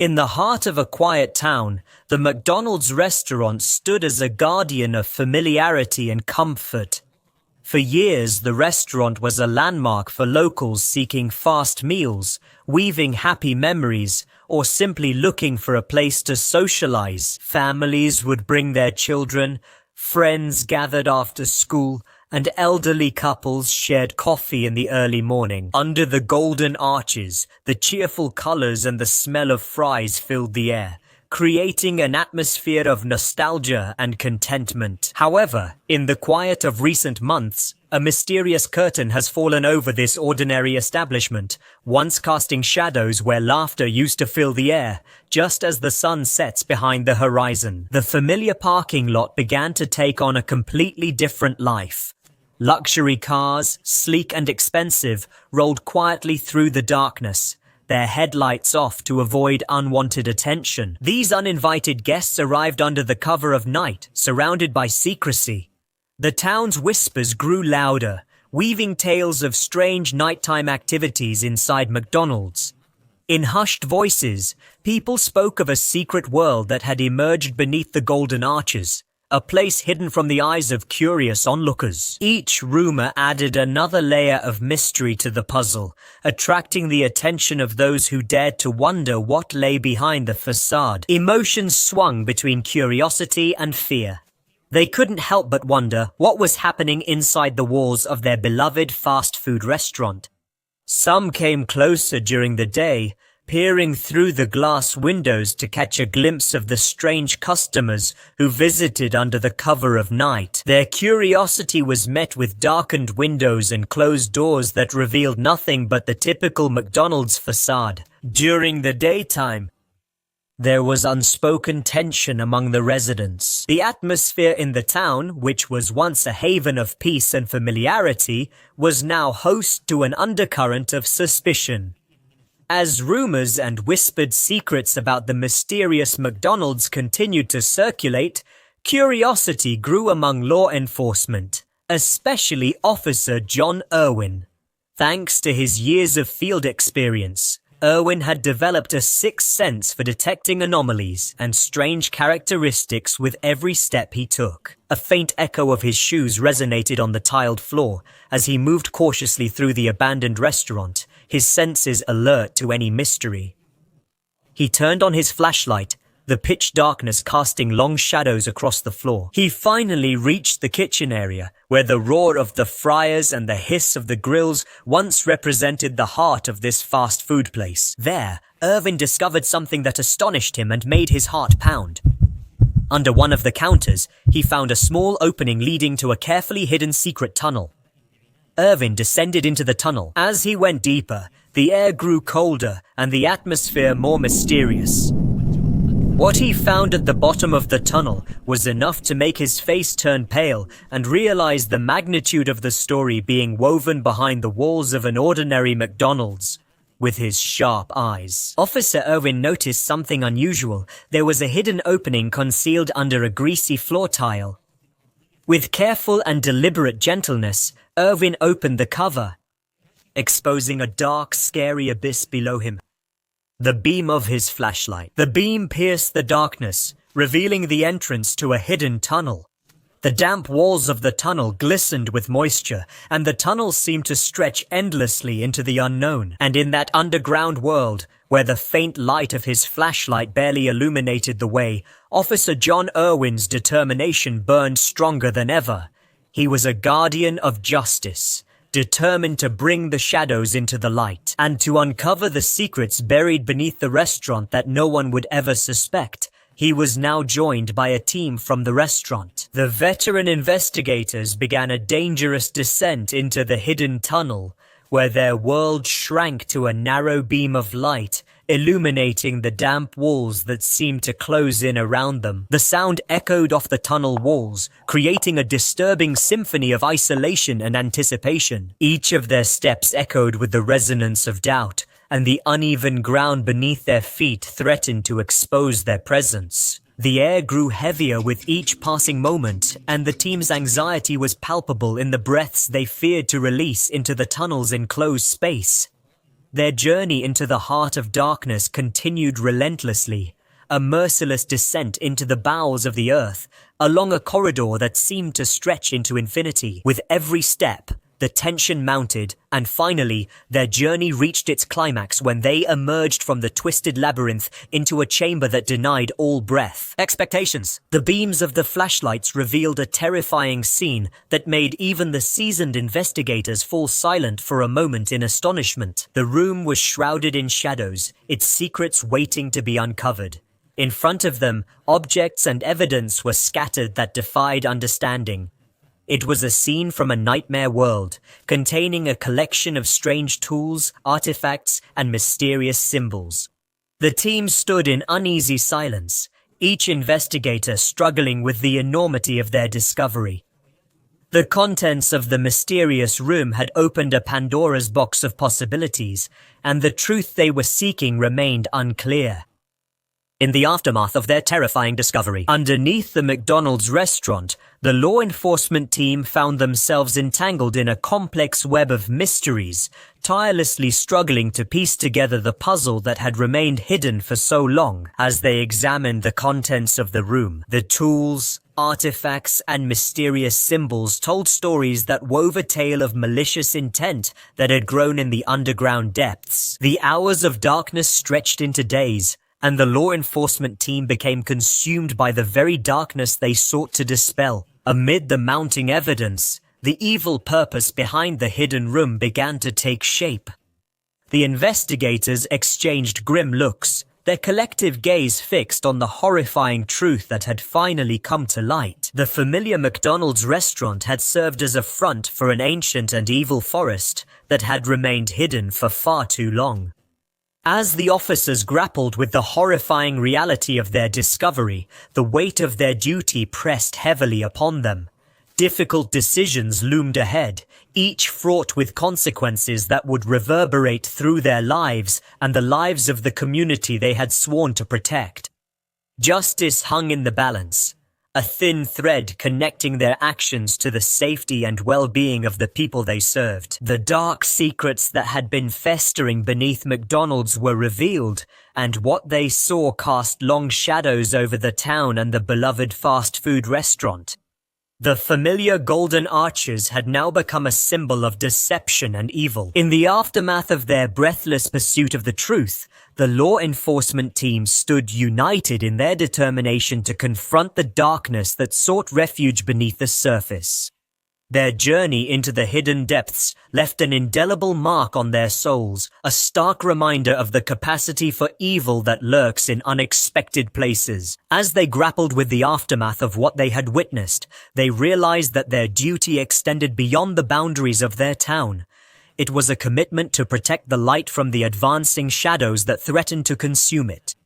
In the heart of a quiet town, the McDonald's restaurant stood as a guardian of familiarity and comfort. For years, the restaurant was a landmark for locals seeking fast meals, weaving happy memories, or simply looking for a place to socialize. Families would bring their children, friends gathered after school, and elderly couples shared coffee in the early morning. Under the golden arches, the cheerful colors and the smell of fries filled the air, creating an atmosphere of nostalgia and contentment. However, in the quiet of recent months, a mysterious curtain has fallen over this ordinary establishment, once casting shadows where laughter used to fill the air, just as the sun sets behind the horizon. The familiar parking lot began to take on a completely different life. Luxury cars, sleek and expensive, rolled quietly through the darkness, their headlights off to avoid unwanted attention. These uninvited guests arrived under the cover of night, surrounded by secrecy. The town's whispers grew louder, weaving tales of strange nighttime activities inside McDonald's. In hushed voices, people spoke of a secret world that had emerged beneath the golden arches, a place hidden from the eyes of curious onlookers. Each rumor added another layer of mystery to the puzzle, attracting the attention of those who dared to wonder what lay behind the facade. Emotions swung between curiosity and fear. They couldn't help but wonder what was happening inside the walls of their beloved fast food restaurant. Some came closer during the day, peering through the glass windows to catch a glimpse of the strange customers who visited under the cover of night. Their curiosity was met with darkened windows and closed doors that revealed nothing but the typical McDonald's facade. During the daytime, there was unspoken tension among the residents. The atmosphere in the town, which was once a haven of peace and familiarity, was now host to an undercurrent of suspicion. As rumors and whispered secrets about the mysterious McDonald's continued to circulate, curiosity grew among law enforcement, especially Officer John Irwin. Thanks to his years of field experience, Irwin had developed a sixth sense for detecting anomalies and strange characteristics with every step he took. A faint echo of his shoes resonated on the tiled floor as he moved cautiously through the abandoned restaurant, his senses alert to any mystery. He turned on his flashlight, the pitch darkness casting long shadows across the floor. He finally reached the kitchen area, where the roar of the fryers and the hiss of the grills once represented the heart of this fast food place. There, Irwin discovered something that astonished him and made his heart pound. Under one of the counters, he found a small opening leading to a carefully hidden secret tunnel. Irwin descended into the tunnel. As he went deeper, the air grew colder and the atmosphere more mysterious. What he found at the bottom of the tunnel was enough to make his face turn pale and realize the magnitude of the story being woven behind the walls of an ordinary McDonald's. With his sharp eyes, Officer Irwin noticed something unusual. There was a hidden opening concealed under a greasy floor tile. With careful and deliberate gentleness, Irwin opened the cover, exposing a dark, scary abyss below him. The beam of his flashlight. The beam pierced the darkness, revealing the entrance to a hidden tunnel. The damp walls of the tunnel glistened with moisture, and the tunnel seemed to stretch endlessly into the unknown. And in that underground world, where the faint light of his flashlight barely illuminated the way, Officer John Irwin's determination burned stronger than ever. He was a guardian of justice, determined to bring the shadows into the light, and to uncover the secrets buried beneath the restaurant that no one would ever suspect. He was now joined by a team from the restaurant. The veteran investigators began a dangerous descent into the hidden tunnel, where their world shrank to a narrow beam of light, illuminating the damp walls that seemed to close in around them. The sound echoed off the tunnel walls, creating a disturbing symphony of isolation and anticipation. Each of their steps echoed with the resonance of doubt, and the uneven ground beneath their feet threatened to expose their presence. The air grew heavier with each passing moment, and the team's anxiety was palpable in the breaths they feared to release into the tunnel's enclosed space. Their journey into the heart of darkness continued relentlessly, a merciless descent into the bowels of the earth, along a corridor that seemed to stretch into infinity. With every step, the tension mounted, and finally, their journey reached its climax when they emerged from the twisted labyrinth into a chamber that denied all breath. Expectations. The beams of the flashlights revealed a terrifying scene that made even the seasoned investigators fall silent for a moment in astonishment. The room was shrouded in shadows, its secrets waiting to be uncovered. In front of them, objects and evidence were scattered that defied understanding. It was a scene from a nightmare world, containing a collection of strange tools, artifacts, and mysterious symbols. The team stood in uneasy silence, each investigator struggling with the enormity of their discovery. The contents of the mysterious room had opened a Pandora's box of possibilities, and the truth they were seeking remained unclear. In the aftermath of their terrifying discovery, underneath the McDonald's restaurant, the law enforcement team found themselves entangled in a complex web of mysteries, tirelessly struggling to piece together the puzzle that had remained hidden for so long. As they examined the contents of the room, the tools, artifacts, and mysterious symbols told stories that wove a tale of malicious intent that had grown in the underground depths. The hours of darkness stretched into days, and the law enforcement team became consumed by the very darkness they sought to dispel. Amid the mounting evidence, the evil purpose behind the hidden room began to take shape. The investigators exchanged grim looks, their collective gaze fixed on the horrifying truth that had finally come to light. The familiar McDonald's restaurant had served as a front for an ancient and evil forest that had remained hidden for far too long. As the officers grappled with the horrifying reality of their discovery, the weight of their duty pressed heavily upon them. Difficult decisions loomed ahead, each fraught with consequences that would reverberate through their lives and the lives of the community they had sworn to protect. Justice hung in the balance, a thin thread connecting their actions to the safety and well-being of the people they served. The dark secrets that had been festering beneath McDonald's were revealed, and what they saw cast long shadows over the town and the beloved fast food restaurant. The familiar golden arches had now become a symbol of deception and evil. In the aftermath of their breathless pursuit of the truth, the law enforcement team stood united in their determination to confront the darkness that sought refuge beneath the surface. Their journey into the hidden depths left an indelible mark on their souls, a stark reminder of the capacity for evil that lurks in unexpected places. As they grappled with the aftermath of what they had witnessed, they realized that their duty extended beyond the boundaries of their town. It was a commitment to protect the light from the advancing shadows that threatened to consume it.